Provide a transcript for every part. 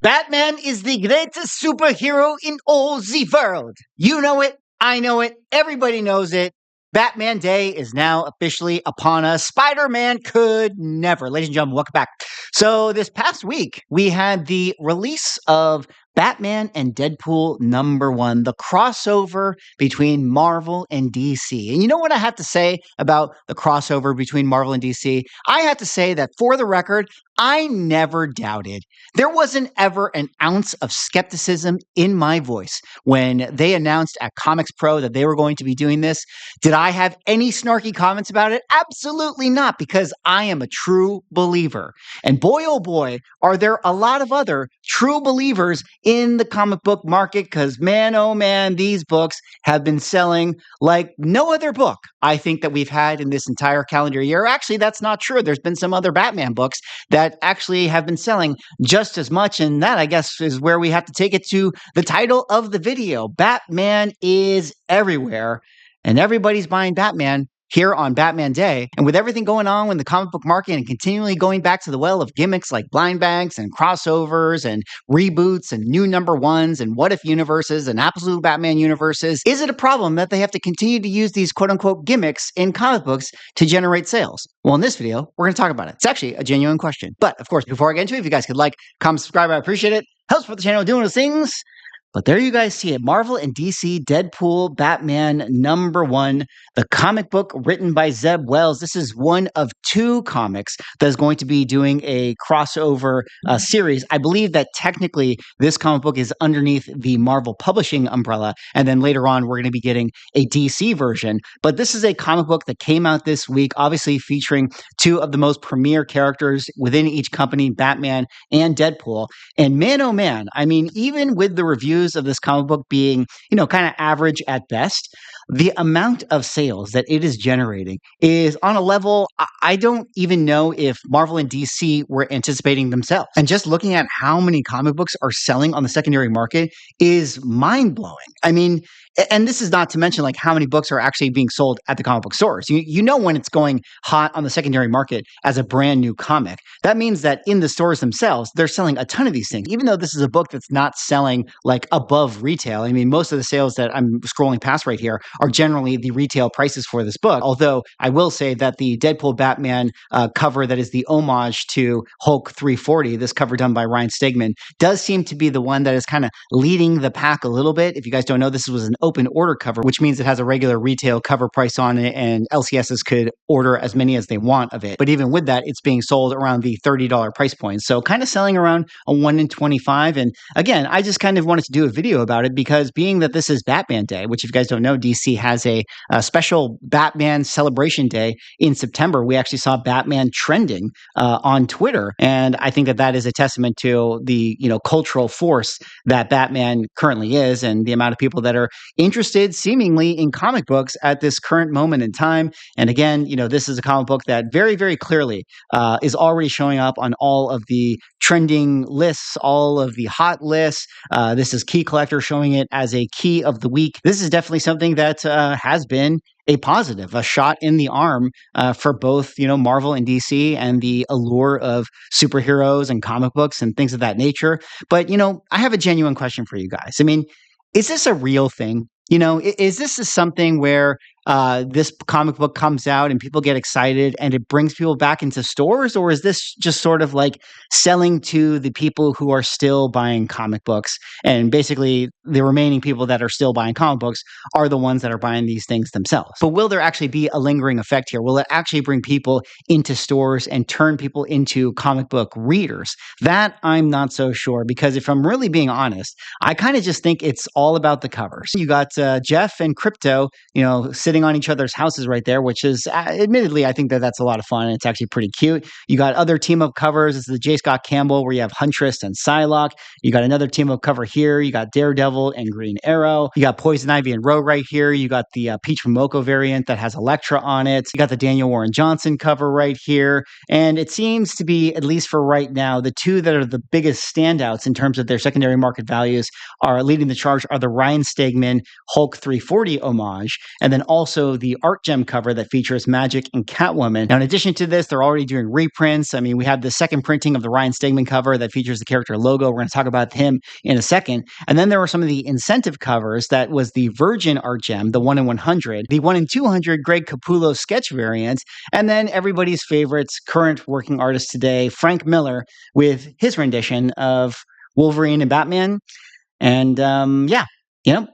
Batman is the greatest superhero in all the world. You know it, I know it, everybody knows it. Batman Day is now officially upon us. Spider-Man could never. Ladies and gentlemen, welcome back. So this past week, we had the release of Batman and Deadpool #1, the crossover between Marvel and DC. And you know what I have to say about the crossover between Marvel and DC? I have to say that for the record, I never doubted. There wasn't ever an ounce of skepticism in my voice when they announced at Comics Pro that they were going to be doing this. Did I have any snarky comments about it? Absolutely not, because I am a true believer. And boy, oh boy, are there a lot of other true believers in the comic book market, because man, oh man, these books have been selling like no other book I think that we've had in this entire calendar year. Actually, that's not true. There's been some other Batman books that actually have been selling just as much, and that, I guess, is where we have to take it to the title of the video. Batman is everywhere, and everybody's buying Batman here on Batman Day. And with everything going on in the comic book market and continually going back to the well of gimmicks like blind bags and crossovers and reboots and new #1s and what if universes and absolute Batman universes, is it a problem that they have to continue to use these quote unquote gimmicks in comic books to generate sales? Well, in this video, we're going to talk about it. It's actually a genuine question. But of course, before I get into it, if you guys could like, comment, subscribe, I appreciate it. Helps for the channel doing those things. But there you guys see it. Marvel and DC Deadpool Batman #1, the comic book written by Zeb Wells. This is one of 2 comics that is going to be doing a crossover series. I believe that technically this comic book is underneath the Marvel Publishing umbrella. And then later on, we're going to be getting a DC version. But this is a comic book that came out this week, obviously featuring 2 of the most premier characters within each company, Batman and Deadpool. And man, oh man, I mean, even with the reviews of this comic book being, kind of average at best, the amount of sales that it is generating is on a level I don't even know if Marvel and DC were anticipating themselves. And just looking at how many comic books are selling on the secondary market is mind-blowing. I mean, and this is not to mention like how many books are actually being sold at the comic book stores. You know when it's going hot on the secondary market as a brand new comic. That means that in the stores themselves, they're selling a ton of these things. Even though this is a book that's not selling like above retail. I mean, most of the sales that I'm scrolling past right here are generally the retail prices for this book. Although I will say that the Deadpool Batman cover that is the homage to Hulk 340, this cover done by Ryan Stegman, does seem to be the one that is kind of leading the pack a little bit. If you guys don't know, this was an open order cover, which means it has a regular retail cover price on it, and LCSs could order as many as they want of it. But even with that, it's being sold around the $30 price point. So kind of selling around a 1 in 25. And again, I just kind of wanted to do a video about it because being that this is Batman Day, which if you guys don't know, DC has a special Batman celebration day in September. We actually saw Batman trending on Twitter. And I think that that is a testament to the, cultural force that Batman currently is and the amount of people that are interested seemingly in comic books at this current moment in time. And again, this is a comic book that very, very clearly is already showing up on all of the trending lists, all of the hot lists. This is Key Collector showing it as a key of the week. This is definitely something that has been a positive, a shot in the arm for both, Marvel and DC and the allure of superheroes and comic books and things of that nature. But, I have a genuine question for you guys. I mean, is this a real thing? Is this something where this comic book comes out and people get excited and it brings people back into stores? Or is this just sort of like selling to the people who are still buying comic books? And basically the remaining people that are still buying comic books are the ones that are buying these things themselves. But will there actually be a lingering effect here? Will it actually bring people into stores and turn people into comic book readers? That I'm not so sure, because if I'm really being honest, I kind of just think it's all about the covers. You got Jeff and Crypto, sitting on each other's houses right there, which is admittedly, I think that that's a lot of fun. And it's actually pretty cute. You got other team up covers. This is the J. Scott Campbell where you have Huntress and Psylocke. You got another team up cover here. You got Daredevil and Green Arrow. You got Poison Ivy and Rogue right here. You got the Peach Momoko variant that has Elektra on it. You got the Daniel Warren Johnson cover right here. And it seems to be, at least for right now, the 2 that are the biggest standouts in terms of their secondary market values are leading the charge are the Ryan Stegman Hulk 340 homage, and then also also the Art Gem cover that features Magic and Catwoman. Now, in addition to this, they're already doing reprints. I mean, we have the second printing of the Ryan Stegman cover that features the character logo. We're going to talk about him in a second. And then there were some of the incentive covers. That was the Virgin Art Gem, the 1 in 100, the 1 in 200 Greg Capullo sketch variant, and then everybody's favorites, current working artist today, Frank Miller, with his rendition of Wolverine and Batman. And yeah, you know,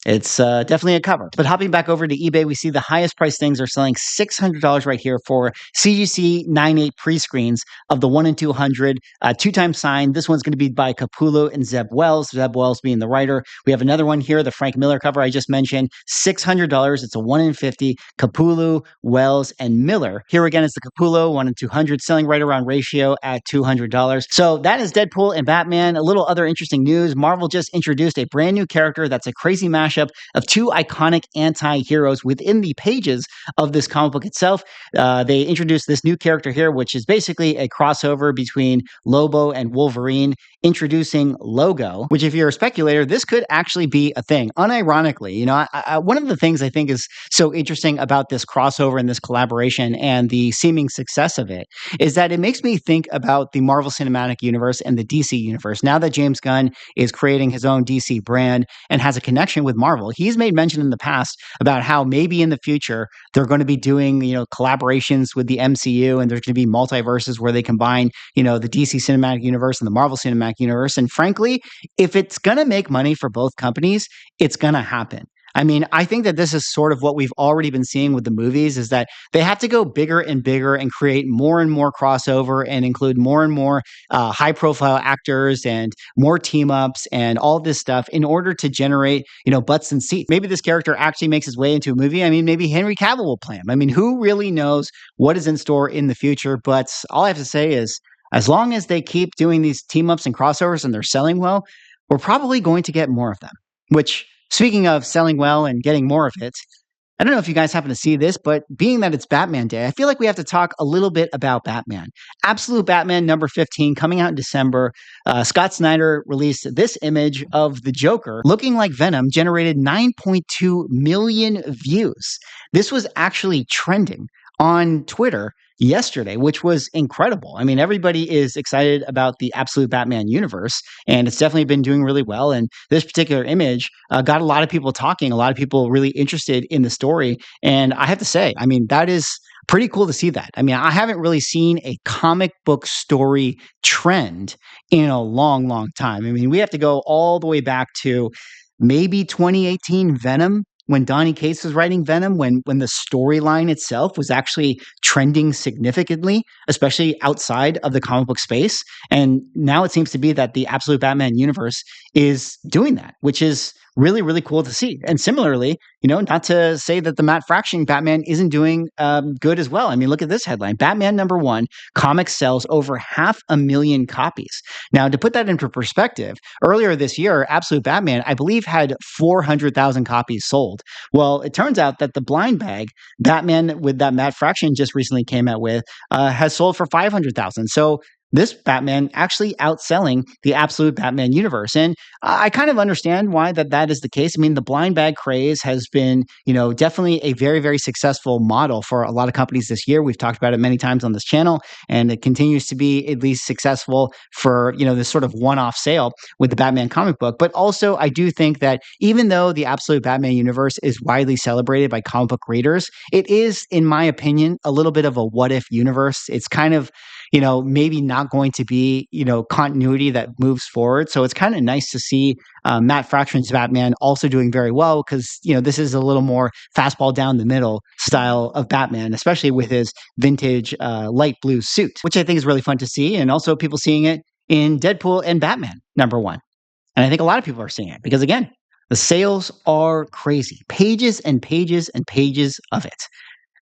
it's definitely a cover. But hopping back over to eBay, we see the highest price things are selling $600 right here for CGC 98 pre-screens of the 1 in 200, two-time signed. This one's going to be by Capullo and Zeb Wells being the writer. We have another one here, the Frank Miller cover I just mentioned, $600. It's a 1 in 50, Capullo, Wells, and Miller. Here again is the Capullo 1 in 200, selling right around ratio at $200. So that is Deadpool and Batman. A little other interesting news. Marvel just introduced a brand new character that's a crazy mashup of two iconic anti-heroes within the pages of this comic book itself. They introduced this new character here, which is basically a crossover between Lobo and Wolverine, introducing Logo, which if you're a speculator, this could actually be a thing. Unironically, you know, one of the things I think is so interesting about this crossover and this collaboration and the seeming success of it is that it makes me think about the Marvel Cinematic Universe and the DC Universe. Now that James Gunn is creating his own DC brand and has a connection with Marvel, he's made mention in the past about how maybe in the future they're going to be doing, you know, collaborations with the MCU, and there's going to be multiverses where they combine, you know, the DC Cinematic Universe and the Marvel Cinematic Universe. And frankly, if it's going to make money for both companies, it's going to happen. I mean, I think that this is sort of what we've already been seeing with the movies, is that they have to go bigger and bigger and create more and more crossover and include more and more high-profile actors and more team-ups and all this stuff in order to generate, you know, butts and seats. Maybe this character actually makes his way into a movie. I mean, maybe Henry Cavill will play him. I mean, who really knows what is in store in the future? But all I have to say is, as long as they keep doing these team-ups and crossovers and they're selling well, we're probably going to get more of them, which... Speaking of selling well and getting more of it, I don't know if you guys happen to see this, but being that it's Batman Day, I feel like we have to talk a little bit about Batman. Absolute Batman number 15 coming out in December. Scott Snyder released this image of the Joker looking like Venom, generated 9.2 million views. This was actually trending on Twitter yesterday, which was incredible. I mean, everybody is excited about the Absolute Batman universe, and it's definitely been doing really well. And this particular image got a lot of people talking, a lot of people really interested in the story. And I have to say, I mean, that is pretty cool to see that. I mean, I haven't really seen a comic book story trend in a long, long time. I mean, we have to go all the way back to maybe 2018 Venom, when Donny Cates was writing Venom, when the storyline itself was actually trending significantly, especially outside of the comic book space. And now it seems to be that the Absolute Batman universe is doing that, which is really, really cool to see. And similarly, you know, not to say that the Matt Fraction Batman isn't doing good as well. I mean, look at this headline. Batman number 1, comics sells over 500,000 copies. Now, to put that into perspective, earlier this year, Absolute Batman, I believe, had 400,000 copies sold. Well, it turns out that the blind bag, Batman with that Matt Fraction just recently came out with, has sold for 500,000. So this Batman actually outselling the Absolute Batman universe. And I kind of understand why that is the case. I mean, the blind bag craze has been, you know, definitely a very, very successful model for a lot of companies this year. We've talked about it many times on this channel, and it continues to be at least successful for, you know, this sort of one-off sale with the Batman comic book. But also, I do think that even though the Absolute Batman universe is widely celebrated by comic book readers, it is, in my opinion, a little bit of a what-if universe. It's kind of, you know, maybe not going to be, you know, continuity that moves forward. So it's kind of nice to see Matt Fraction's Batman also doing very well, because, you know, this is a little more fastball down the middle style of Batman, especially with his vintage light blue suit, which I think is really fun to see. And also people seeing it in Deadpool and Batman number 1. And I think a lot of people are seeing it because, again, the sales are crazy. Pages and pages and pages of it.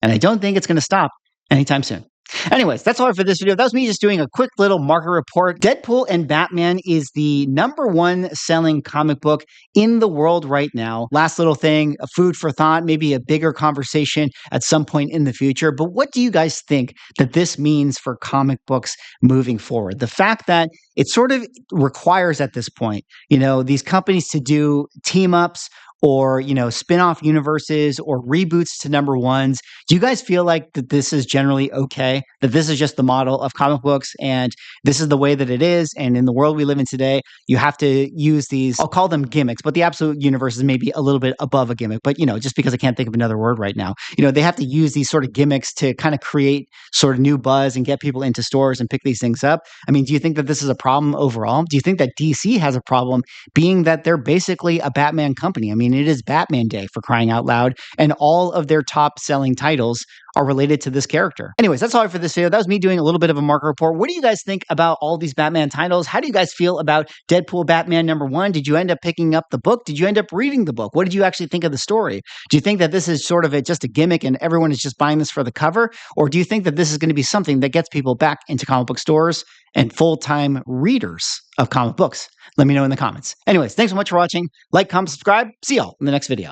And I don't think it's going to stop anytime soon. Anyways, that's all for this video. That was me just doing a quick little market report. Deadpool and Batman is the number 1 selling comic book in the world right now. Last little thing, a food for thought, maybe a bigger conversation at some point in the future. But what do you guys think that this means for comic books moving forward? The fact that it sort of requires at this point, you know, these companies to do team ups or, spin-off universes or reboots to number ones. Do you guys feel like that this is generally okay? That this is just the model of comic books and this is the way that it is? And in the world we live in today, you have to use these, I'll call them gimmicks, but the absolute universe is maybe a little bit above a gimmick. But, just because I can't think of another word right now, they have to use these sort of gimmicks to kind of create sort of new buzz and get people into stores and pick these things up. I mean, do you think that this is a problem overall? Do you think that DC has a problem, being that they're basically a Batman company? I mean, it is Batman Day, for crying out loud, and all of their top selling titles are related to this character. Anyways, that's all for this video. That was me doing a little bit of a market report. What do you guys think about all these Batman titles? How do you guys feel about Deadpool Batman #1? Did you end up picking up the book? Did you end up reading the book? What did you actually think of the story? Do you think that this is sort of just a gimmick and everyone is just buying this for the cover? Or do you think that this is going to be something that gets people back into comic book stores and full-time readers of comic books? Let me know in the comments. Anyways, thanks so much for watching. Like, comment, subscribe. See y'all in the next video.